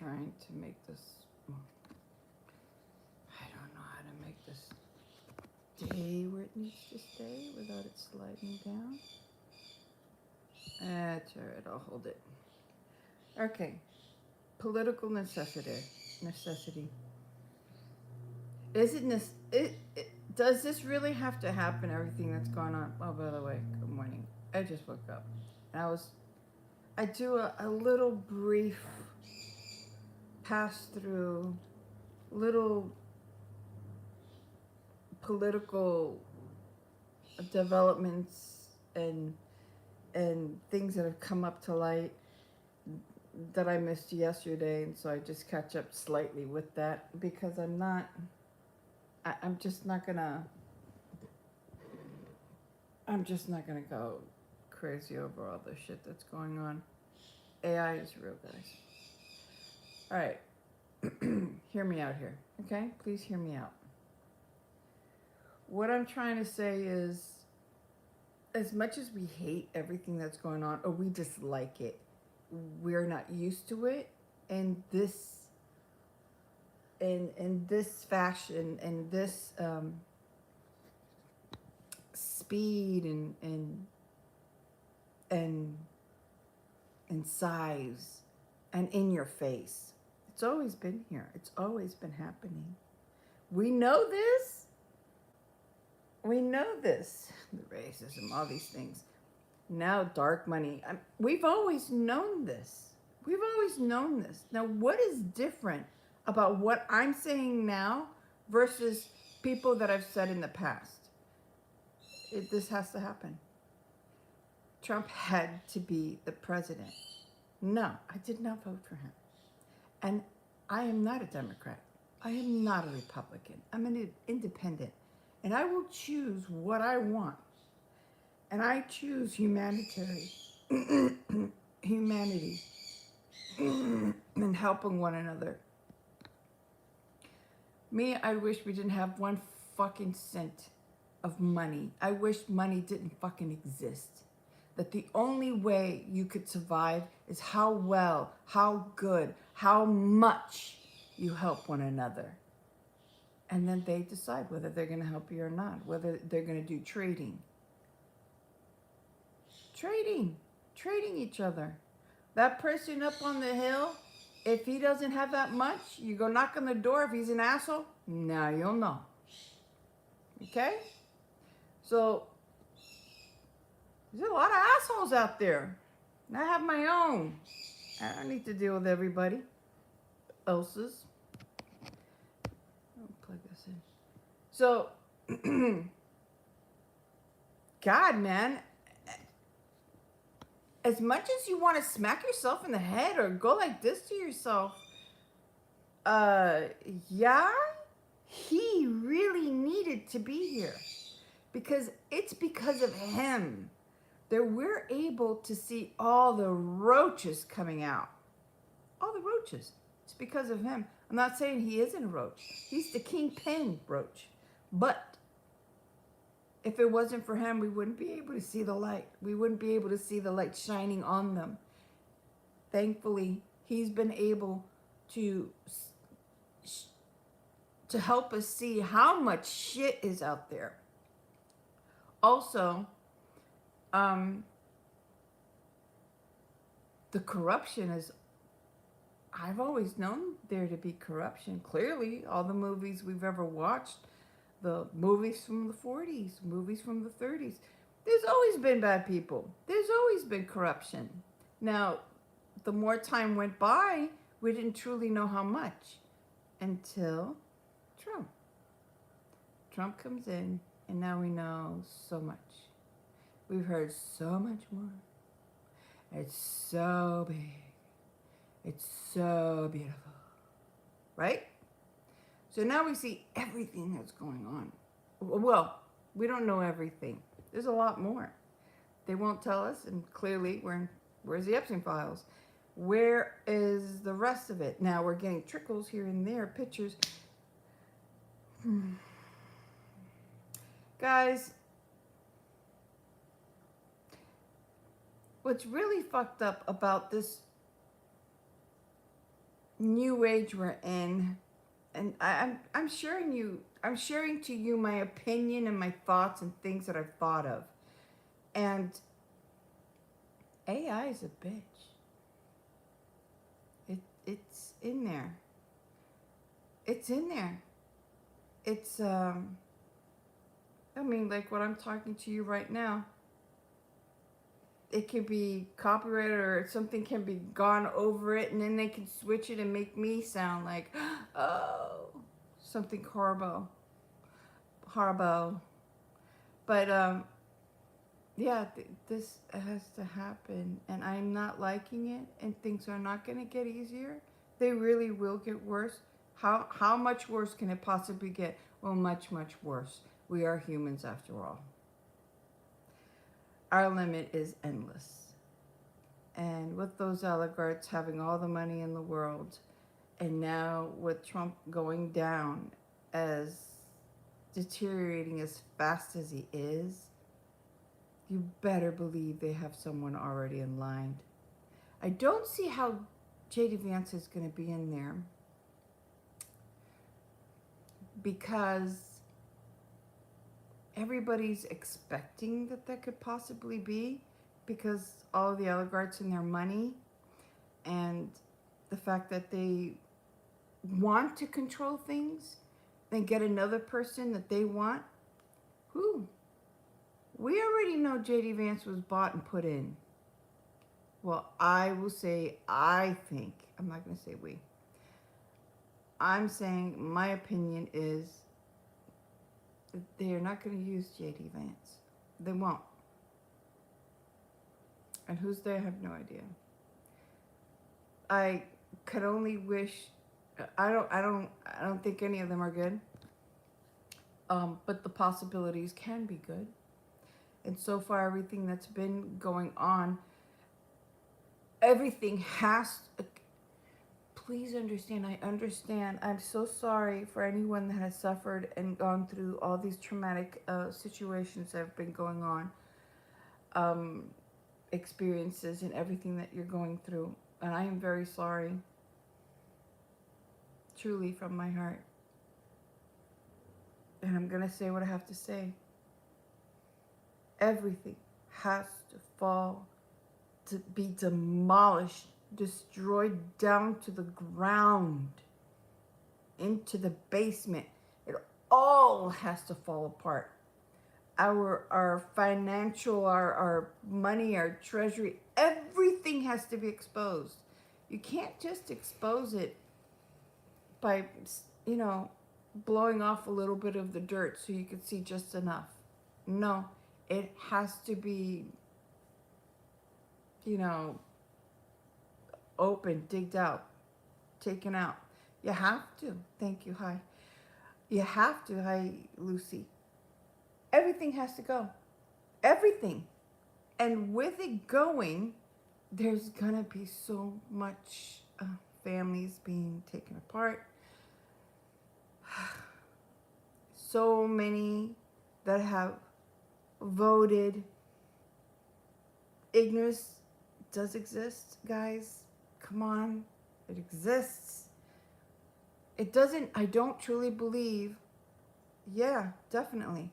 trying to make this, I don't know how to make this stay where it needs to stay without it sliding down. That's all right, I'll hold it. Okay, political necessity. Is it does this really have to happen, everything that's going on? Oh, by the way, good morning. I just woke up. And I do a little brief pass through, little political developments and things that have come up to light that I missed yesterday, and so I just catch up slightly with that because I'm just not gonna go crazy over all the shit that's going on. AI is real, guys. All right, hear me out here, okay? Please hear me out. What I'm trying to say is, as much as we hate everything that's going on, or we dislike it, we're not used to it, and in this fashion and this speed and size and in your face. It's always been here. It's always been happening. We know this. We know this. The racism, all these things. Now dark money. We've always known this. We've always known this. Now what is different about what I'm saying now versus people that I've said in the past? This has to happen. Trump had to be the president. No, I did not vote for him. And I am not a Democrat. I am not a Republican. I'm an independent. And I will choose what I want. And I choose humanity and helping one another. Me, I wish we didn't have one fucking cent of money. I wish money didn't fucking exist. That the only way you could survive is how well, how good, how much you help one another. And then they decide whether they're going to help you or not, whether they're going to do trading. Trading each other. That person up on the hill, if he doesn't have that much, you go knock on the door. If he's an asshole, now you'll know. Okay? So, there's a lot of assholes out there. And I have my own. I don't need to deal with everybody else's. I'll plug this in. So, God, man, as much as you want to smack yourself in the head or go like this to yourself, yeah, he really needed to be here. Because it's because of him that we're able to see all the roaches coming out. All the roaches. It's because of him. I'm not saying he isn't a roach. He's the kingpin roach. But if it wasn't for him, we wouldn't be able to see the light. We wouldn't be able to see the light shining on them. Thankfully, he's been able to help us see how much shit is out there. Also, the corruption is, I've always known there to be corruption. Clearly, all the movies we've ever watched, the movies from the 40s, movies from the 30s, there's always been bad people. There's always been corruption. Now, the more time went by, we didn't truly know how much until Trump. Trump comes in, and now we know so much. We've heard so much more. It's so big. It's so beautiful. Right? So now we see everything that's going on. Well, we don't know everything. There's a lot more. They won't tell us, and clearly, where's the Epstein files? Where is the rest of it? Now we're getting trickles here and there, pictures. Guys, what's really fucked up about this new age we're in, and I'm sharing to you my opinion and my thoughts and things that I've thought of. And AI is a bitch. It's in there. It's in there. It's I mean, like what I'm talking to you right now, it could be copyrighted or something can be gone over it, and then they can switch it and make me sound like, oh, something horrible, horrible. But yeah, this has to happen, and I'm not liking it, and things are not going to get easier. They really will get worse. How much worse can it possibly get? Well, much worse. We are humans after all. Our limit is endless. And with those oligarchs having all the money in the world, and now with Trump going down, as deteriorating as fast as he is, you better believe they have someone already in line. I don't see how J.D. Vance is going to be in there, because everybody's expecting that could possibly be, because all of the oligarchs and their money and the fact that they want to control things, then get another person that they want. Who? We already know J.D. Vance was bought and put in. Well, I will say, I think, I'm not going to say we. I'm saying my opinion is that they are not going to use J.D. Vance. They won't. And who's there, I have no idea. I could only wish, I don't think any of them are good. But the possibilities can be good. And so far, everything that's been going on, everything has, please understand, I understand. I'm so sorry for anyone that has suffered and gone through all these traumatic situations that have been going on, experiences and everything that you're going through. And I am very sorry, truly from my heart. And I'm going to say what I have to say. Everything has to fall, to be demolished, destroyed down to the ground, into the basement. It all has to fall apart. Our financial, our money, our treasury, everything has to be exposed. You can't just expose it by, blowing off a little bit of the dirt so you can see just enough. No, it has to be, open, digged out, taken out. You have to. Thank you. Hi. You have to. Hi, Lucy. Everything has to go. Everything. And with it going, there's going to be so much families being taken apart. So many that have voted. Ignorance does exist, guys. Come on. It exists. It doesn't, I don't truly believe, yeah, definitely.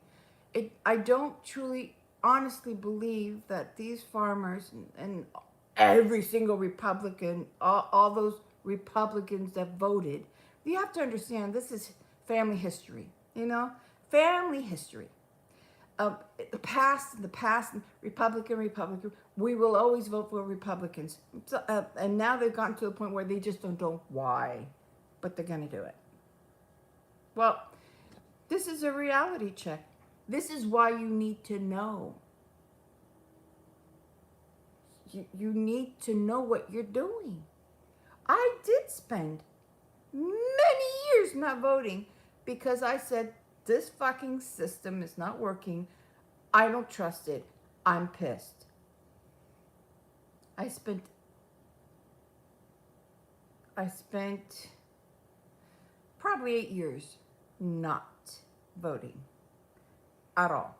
I don't truly, honestly believe that these farmers and every single Republican, all those Republicans that voted, you have to understand this is family history, family history. The past, Republican, we will always vote for Republicans. So, and now they've gotten to a point where they just don't know why, but they're going to do it. Well, this is a reality check. This is why you need to know. You need to know what you're doing. I did spend many years not voting because I said, this fucking system is not working. I don't trust it. I'm pissed. I spent probably 8 years not voting at all.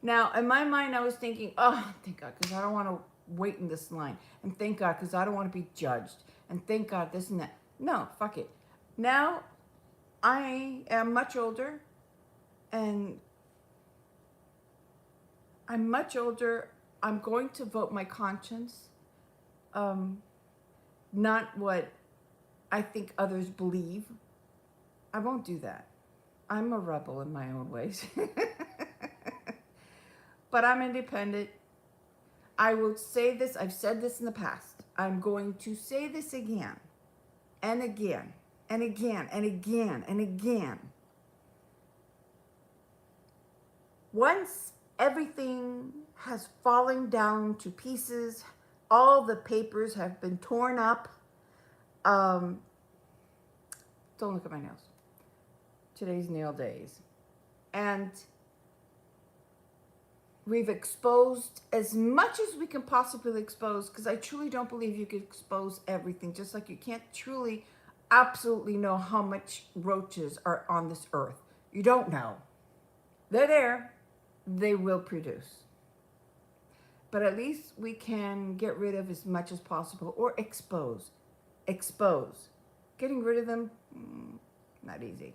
Now, in my mind, I was thinking, oh, thank God, because I don't want to wait in this line. And thank God, because I don't want to be judged. And thank God, this and that. No, fuck it. Now I am much older, and I'm much older. I'm going to vote my conscience, um, not what I think others believe. I won't do that. I'm a rebel in my own ways. But I'm independent. I will say this, I've said this in the past. I'm going to say this again and again and again and again and again. Once everything has fallen down to pieces, all the papers have been torn up. Don't look at my nails. Today's nail days. And we've exposed as much as we can possibly expose, because I truly don't believe you can expose everything, just like you can't truly absolutely know how much roaches are on this earth. You don't know. They're there. They will produce. But at least we can get rid of as much as possible, or expose. Expose. Getting rid of them, not easy.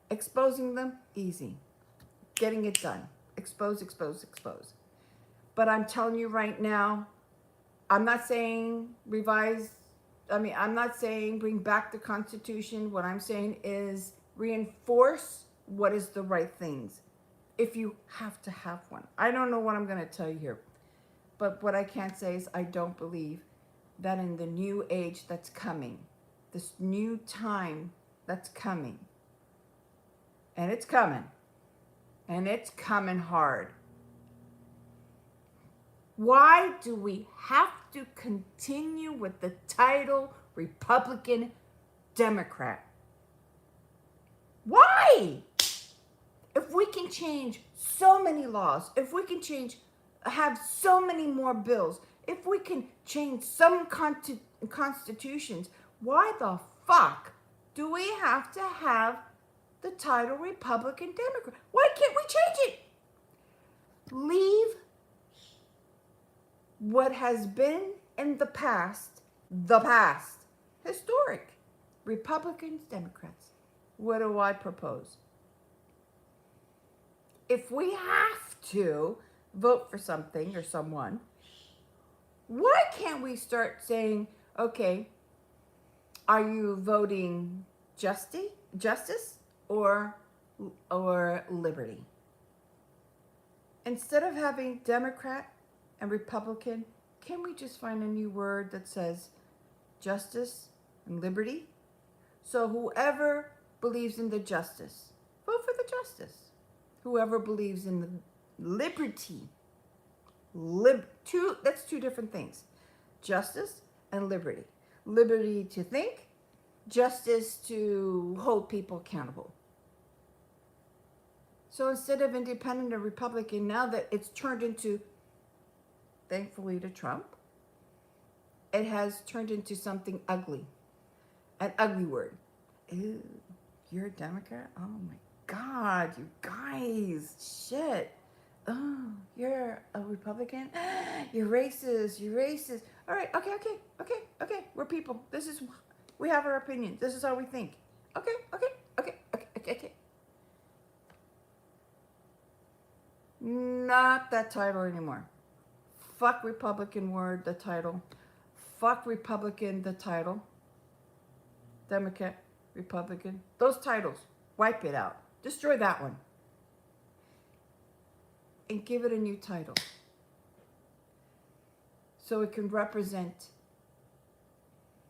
Exposing them, easy. Getting it done. Expose, expose, expose. But I'm telling you right now, I'm not saying I'm not saying bring back the Constitution. What I'm saying is reinforce what is the right things. If you have to have one. I don't know what I'm going to tell you here. But what I can say is I don't believe that in the new age that's coming, this new time that's coming, and it's coming. And it's coming hard. Why do we have to continue with the title Republican Democrat? Why? If we can change so many laws, if we can have so many more bills, if we can change some constitutions, why the fuck do we have to have the title Republican Democrat? Why can't we change it? Leave what has been in the past, historic. Republicans, Democrats. What do I propose? If we have to vote for something or someone, why can't we start saying, okay, are you voting justice or liberty? Instead of having Democrat and Republican, can we just find a new word that says justice and liberty? So whoever believes in the justice, vote for the justice. Whoever believes in the liberty, that's two different things. Justice and liberty. Liberty to think, justice to hold people accountable. So instead of independent or Republican, now that it's turned into, thankfully to Trump, it has turned into something ugly. An ugly word. Ew, you're a Democrat? Oh my God, you guys. Shit. Oh, you're a Republican? You're racist. You're racist. All right, okay. We're people. We have our opinions. This is how we think. Okay. Not that title anymore. Fuck Republican word, the title. Fuck Republican, the title. Democrat, Republican. Those titles. Wipe it out. Destroy that one. And give it a new title. So it can represent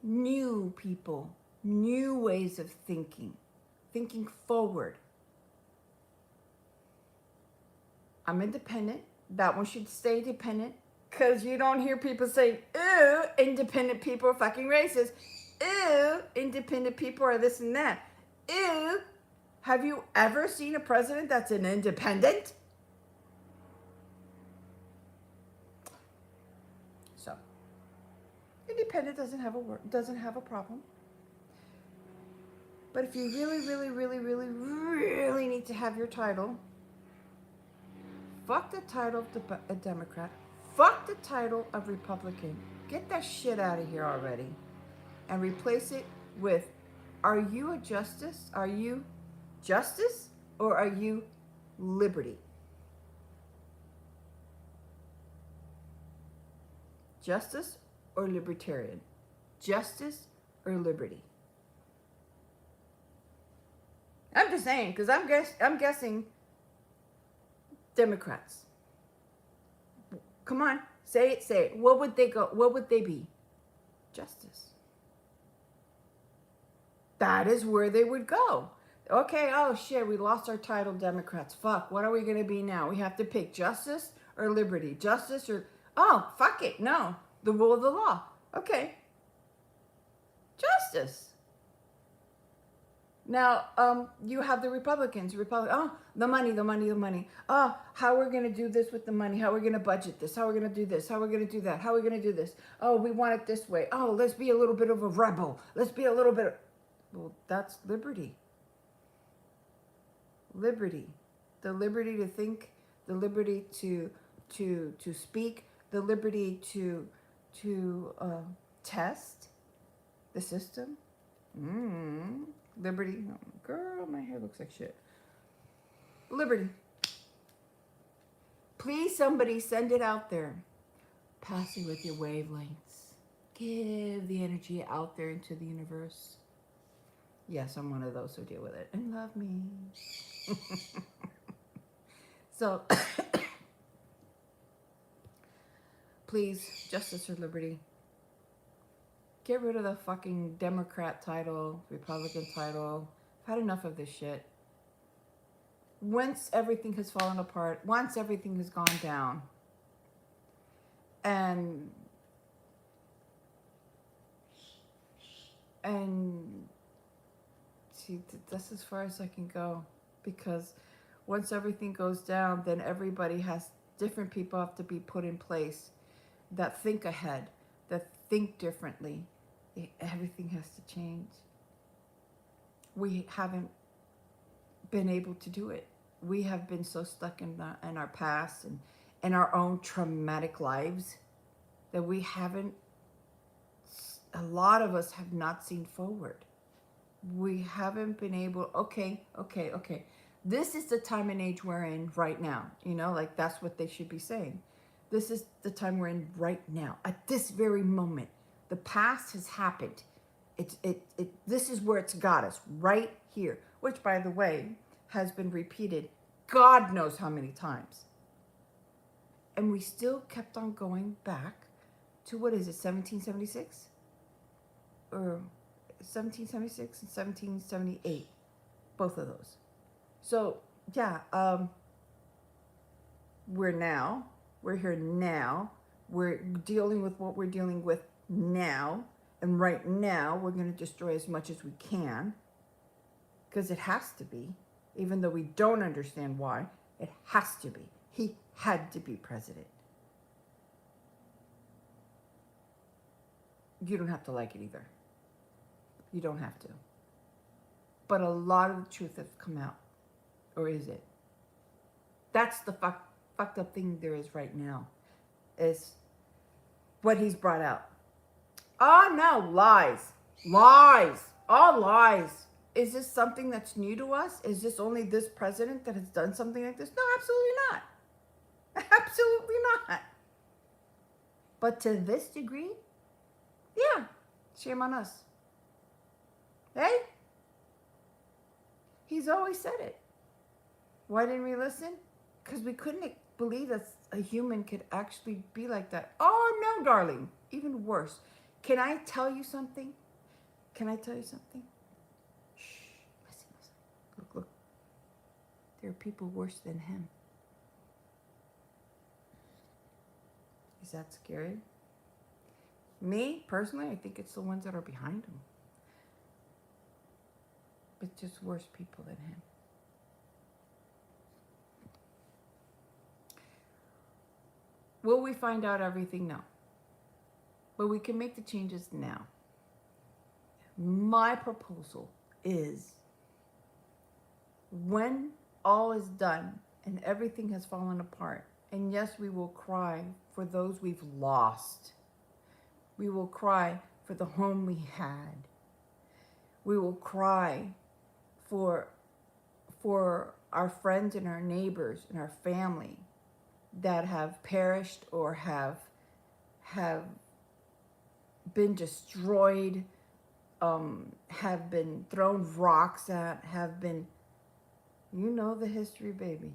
new people, new ways of thinking forward. I'm independent. That one should stay dependent, because you don't hear people say, ew, independent people are fucking racist. Ew, independent people are this and that. Ew, have you ever seen a president that's an independent? So, independent doesn't have a problem. But if you really need to have your title, fuck the title of a Democrat. Fuck the title of Republican. Get that shit out of here already. and replace it with, are you a justice? Are you justice or are you liberty? Justice or libertarian? Justice or liberty? I'm just saying, because I'm guessing Democrats. Come on, say it, say it. What would they go? What would they be? Justice. That is where they would go. Okay, oh shit, we lost our title, Democrats. Fuck, what are we going to be now? We have to pick justice or liberty. Justice or, oh, fuck it, no. The rule of the law. Okay. Justice. Now, you have the Republicans. Oh, the money, the money, the money. Oh, how we're going to do this with the money. How we're going to budget this. How we're going to do this. How we're going to do that. How we're going to do this. Oh, we want it this way. Oh, let's be a little bit of a rebel. Let's be a little bit of... Well, that's liberty. Liberty. The liberty to think, the liberty to speak, the liberty to test the system. Liberty. Oh, girl, my hair looks like shit. Liberty. Please, somebody send it out there. Pass it with your wavelengths. Give the energy out there into the universe. Yes, I'm one of those who deal with it. And love me. So, please, justice or liberty. Get rid of the fucking Democrat title, Republican title. I've had enough of this shit. Once everything has fallen apart, once everything has gone down, and see, that's as far as I can go, because once everything goes down, then everybody has, different people have to be put in place that think ahead, that think differently. Everything has to change. We haven't been able to do it. We have been so stuck in our past and in our own traumatic lives that we haven't, a lot of us have not seen forward. We haven't been able, okay. This is the time and age we're in right now. You know, like that's what they should be saying. This is the time we're in right now, at this very moment. The past has happened. This is where it's got us, right here. Which, by the way, has been repeated God knows how many times. And we still kept on going back to, what is it, 1776? Or 1776 and 1778. Both of those. So, yeah, we're here now. We're dealing with what we're dealing with now, and right now we're going to destroy as much as we can, because it has to be, even though we don't understand why. It has to be. He had to be president. You don't have to like it either. You don't have to. But a lot of the truth has come out. Or is it? That's the fucked up thing there is right now, is what he's brought out. Oh no, lies. Lies. All lies. Is this something that's new to us? Is this only this president that has done something like this? No, absolutely not. Absolutely not. But to this degree, yeah, shame on us. Hey? He's always said it. Why didn't we listen? Because we couldn't believe that a human could actually be like that. Oh no, darling. Even worse. Can I tell you something? Can I tell you something? Shh. Listen. Look. There are people worse than him. Is that scary? Me, personally, I think it's the ones that are behind him. But just worse people than him. Will we find out everything? No. But we can make the changes now. My proposal is, when all is done and everything has fallen apart, and yes, we will cry for those we've lost. We will cry for the home we had. We will cry for our friends and our neighbors and our family that have perished or have been destroyed, have been thrown rocks at, have been, you know the history, baby.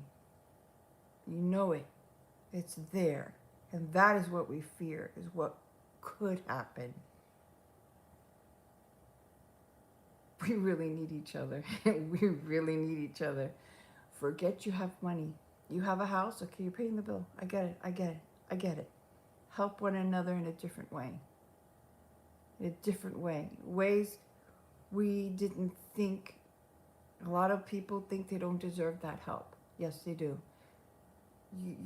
You know it. It's there. And that is what we fear, is what could happen. We really need each other. We really need each other. Forget you have money. You have a house? Okay, you're paying the bill. I get it. I get it. I get it. Help one another in a different way. In a different way. Ways we didn't think. A lot of people think they don't deserve that help. Yes, they do.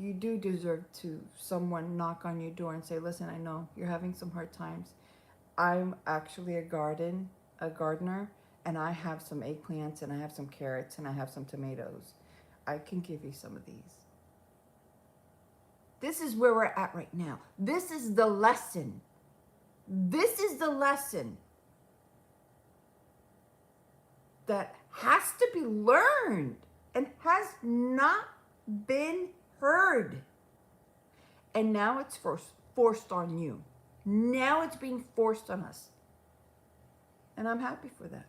You do deserve to someone knock on your door and say, listen, I know you're having some hard times. I'm actually a gardener, and I have some eggplants, and I have some carrots, and I have some tomatoes. I can give you some of these. This is where we're at right now. This is the lesson. This is the lesson that has to be learned and has not been heard. And now it's forced on you. Now it's being forced on us. And I'm happy for that.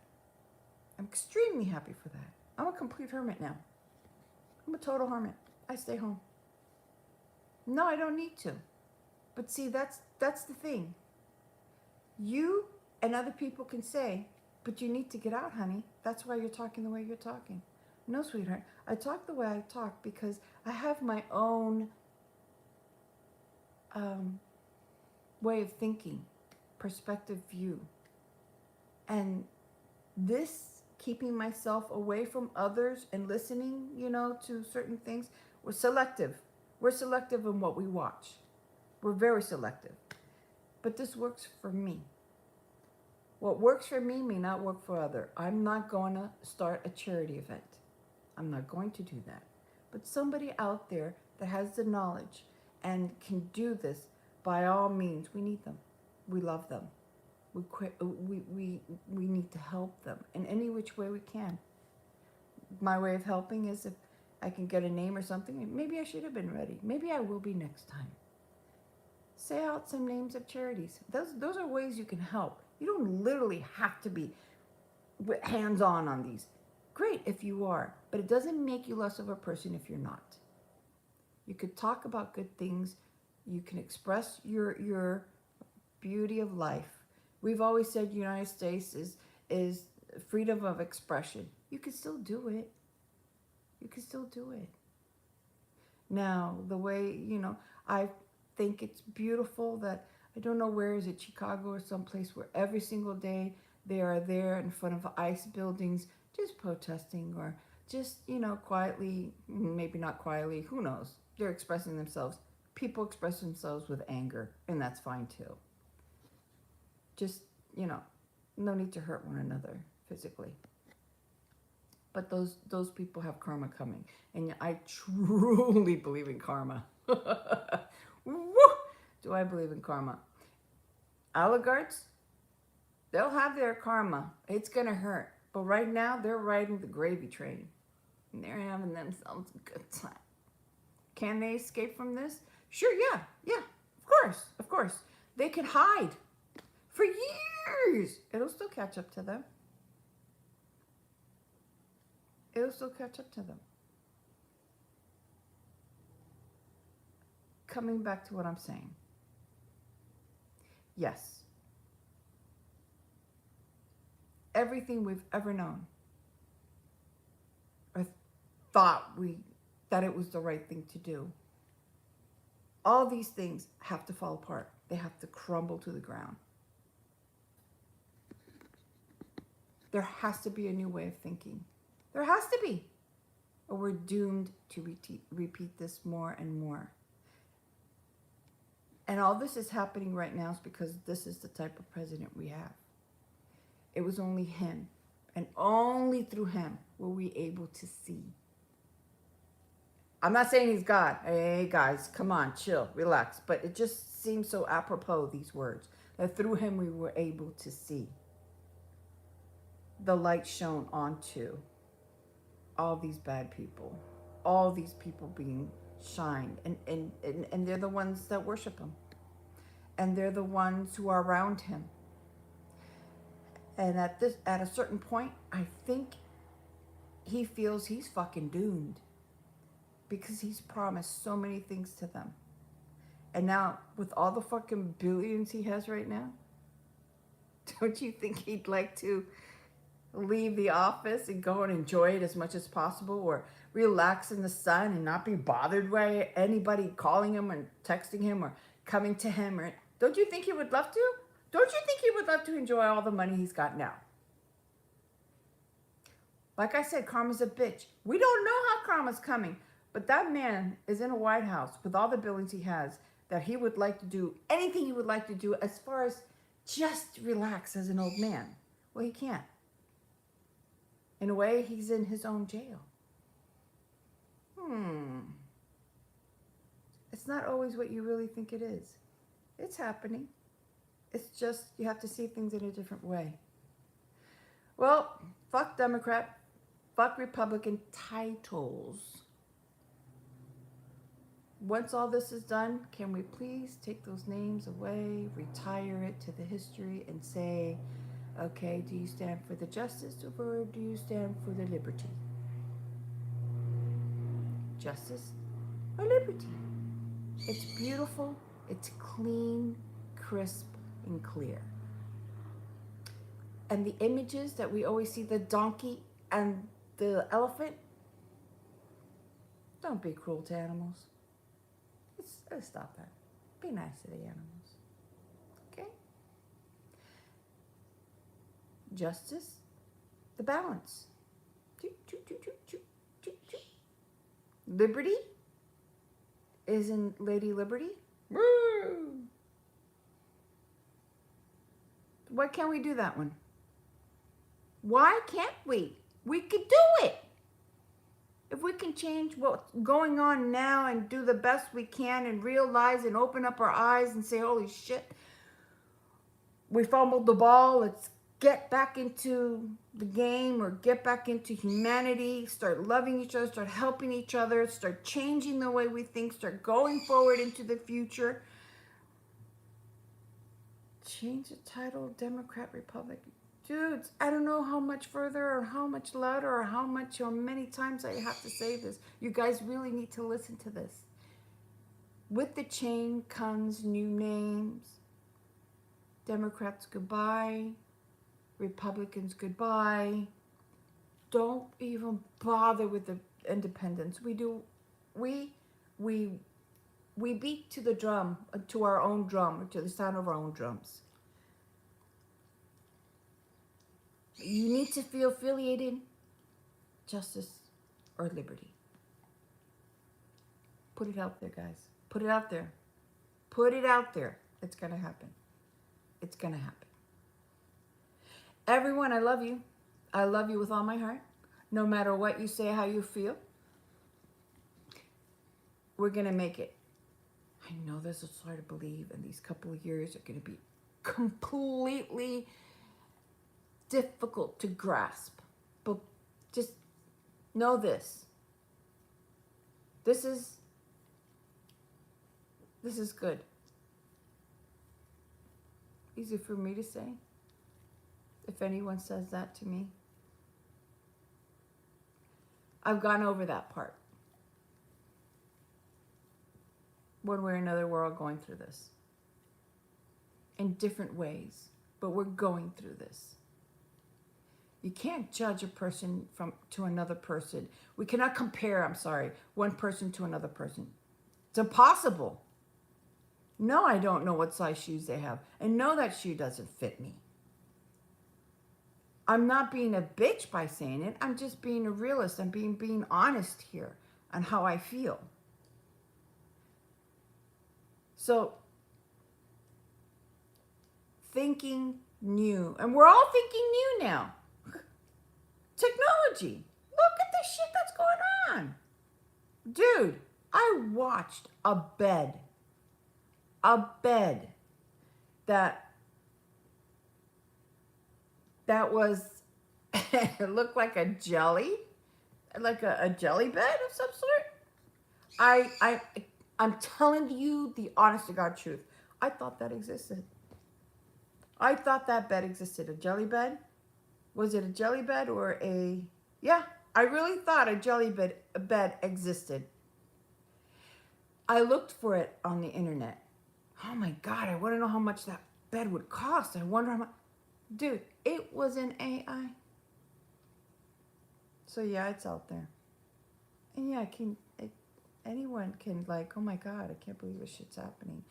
I'm extremely happy for that. I'm a complete hermit now. I'm a total hermit. I stay home. No, I don't need to. But see, that's the thing. You and other people can say, but you need to get out, honey. That's why you're talking the way you're talking. No, sweetheart. I talk the way I talk because I have my own way of thinking, perspective, view. And this keeping myself away from others and listening, to certain things, we're selective. We're selective in what we watch. We're very selective. But this works for me. What works for me may not work for others. I'm not going to start a charity event. I'm not going to do that. But somebody out there that has the knowledge and can do this, by all means, we need them. We love them. We need to help them in any which way we can. My way of helping is if I can get a name or something, maybe I should have been ready. Maybe I will be next time. Say out some names of charities. Those are ways you can help. You don't literally have to be hands-on on these. Great if you are, but it doesn't make you less of a person if you're not. You could talk about good things. You can express your beauty of life. We've always said United States is freedom of expression. You can still do it. You can still do it. Now, the way, I think it's beautiful that, I don't know where is it, Chicago or someplace where every single day they are there in front of ICE buildings just protesting or just, quietly, maybe not quietly, who knows. They're expressing themselves. People express themselves with anger, and that's fine too. Just, no need to hurt one another physically. But those people have karma coming. And I truly believe in karma. Woo! Do I believe in karma? Oligarchs, they'll have their karma. It's going to hurt. But right now, they're riding the gravy train. And they're having themselves a good time. Can they escape from this? Sure, yeah, of course. They could hide for years. It'll still catch up to them. Coming back to what I'm saying. Yes. Everything we've ever known or thought that it was the right thing to do. All these things have to fall apart. They have to crumble to the ground. There has to be a new way of thinking. There has to be. Or we're doomed to repeat this more and more. And all this is happening right now is because this is the type of president we have. It was only him. And only through him were we able to see. I'm not saying he's God. Hey, guys, come on, chill, relax. But it just seems so apropos, these words. that through him we were able to see the light shone onto all these bad people, all these people being shined, and they're the ones that worship him, and they're the ones who are around him. And at a certain point, I think he feels he's fucking doomed because he's promised so many things to them. And now, with all the fucking billions he has right now, don't you think he'd like to leave the office and go and enjoy it as much as possible, or relax in the sun and not be bothered by anybody calling him and texting him or coming to him? Or don't you think he would love to? Don't you think he would love to enjoy all the money he's got now? Like I said, karma's a bitch. We don't know how karma's coming, but that man is in a White House with all the billions he has, that he would like to do anything he would like to do as far as just relax as an old man. Well, he can't. In a way, he's in his own jail. It's not always what you really think it is. It's happening. It's just you have to see things in a different way. Well, fuck Democrat, fuck Republican titles. Once all this is done, can we please take those names away, retire it to the history, and say, okay, do you stand for the justice or do you stand for the liberty? Justice or liberty? It's beautiful, it's clean, crisp, and clear. And the images that we always see, the donkey and the elephant, don't be cruel to animals. Let's stop that. Be nice to the animals. Okay? Justice, the balance. Liberty, isn't Lady Liberty? Woo! Why can't we do that one? Why can't we? We could do it. If we can change what's going on now and do the best we can and realize and open up our eyes and say, holy shit, we fumbled the ball. Let's get back into the game or get back into humanity, start loving each other, start helping each other, start changing the way we think, start going forward into the future. Change the title, Democrat, Republican. Dudes, I don't know how much further or how much louder or how much or many times I have to say this. You guys really need to listen to this. With the change comes new names. Democrats, goodbye. Republicans, goodbye. Don't even bother with the independents. We beat to the drum, to our own drum, to the sound of our own drums. You need to feel affiliated, justice or liberty. Put it out there, guys. Put it out there. Put it out there. It's going to happen. It's going to happen. Everyone, I love you. I love you with all my heart. No matter what you say, how you feel, we're going to make it. I know this is hard to believe, and these couple of years are going to be completely difficult to grasp, but just know this. This is good. Easy for me to say. If anyone says that to me, I've gone over that part. One way or another, we're all going through this in different ways, but we're going through this. You can't judge a person to another person. We cannot compare, one person to another person. It's impossible. No, I don't know what size shoes they have. And no, that shoe doesn't fit me. I'm not being a bitch by saying it. I'm just being a realist. I'm being honest here on how I feel. So, thinking new. And we're all thinking new now. Technology. Look at the shit that's going on. Dude, I watched a bed that that was, it looked like a jelly, like a jelly bed of some sort. I, I'm telling you the honest to God truth. I thought that existed. I thought that bed existed. A jelly bed? Was it a jelly bed or a? Yeah, I really thought a bed existed. I looked for it on the internet. Oh my God, I want to know how much that bed would cost. I wonder how much. Dude, it was an AI. So yeah, it's out there. And yeah, anyone can like, oh my God, I can't believe this shit's happening.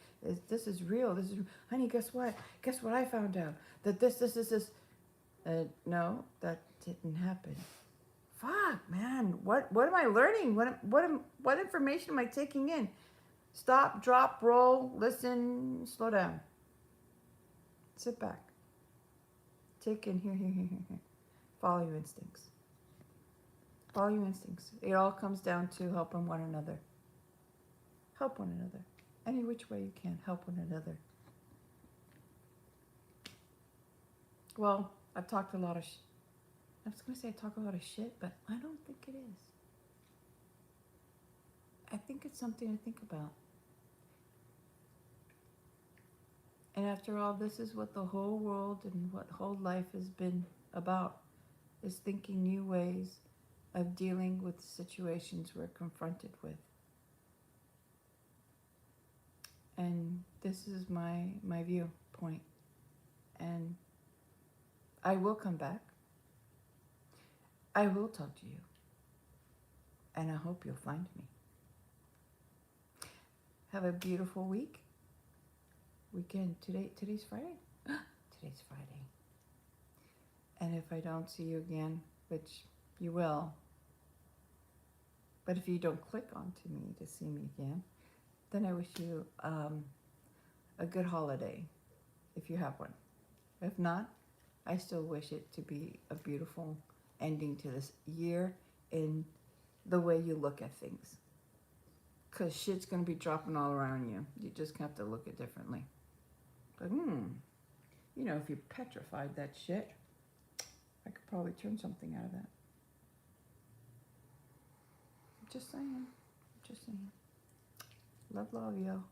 This is real. This is, honey, guess what? Guess what I found out? That this. No, that didn't happen. Fuck, man. What am I learning? What information am I taking in? Stop, drop, roll, listen, slow down. Sit back. Take in here. Follow your instincts. Follow your instincts. It all comes down to helping one another. Help one another. Any which way you can, help one another. Well, I've talked a lot of I was going to say I talk a lot of shit, but I don't think it is. I think it's something to think about. And after all, this is what the whole world and what whole life has been about, is thinking new ways of dealing with situations we're confronted with. And this is my viewpoint. And I will come back. I will talk to you. And I hope you'll find me. Have a beautiful weekend. Today's Friday. Today's Friday. And if I don't see you again, which you will, but if you don't click onto me to see me again, then I wish you a good holiday, if you have one. If not, I still wish it to be a beautiful ending to this year in the way you look at things. Because shit's going to be dropping all around you. You just have to look at it differently. But, if you petrified that shit, I could probably turn something out of that. Just saying. Love, yo.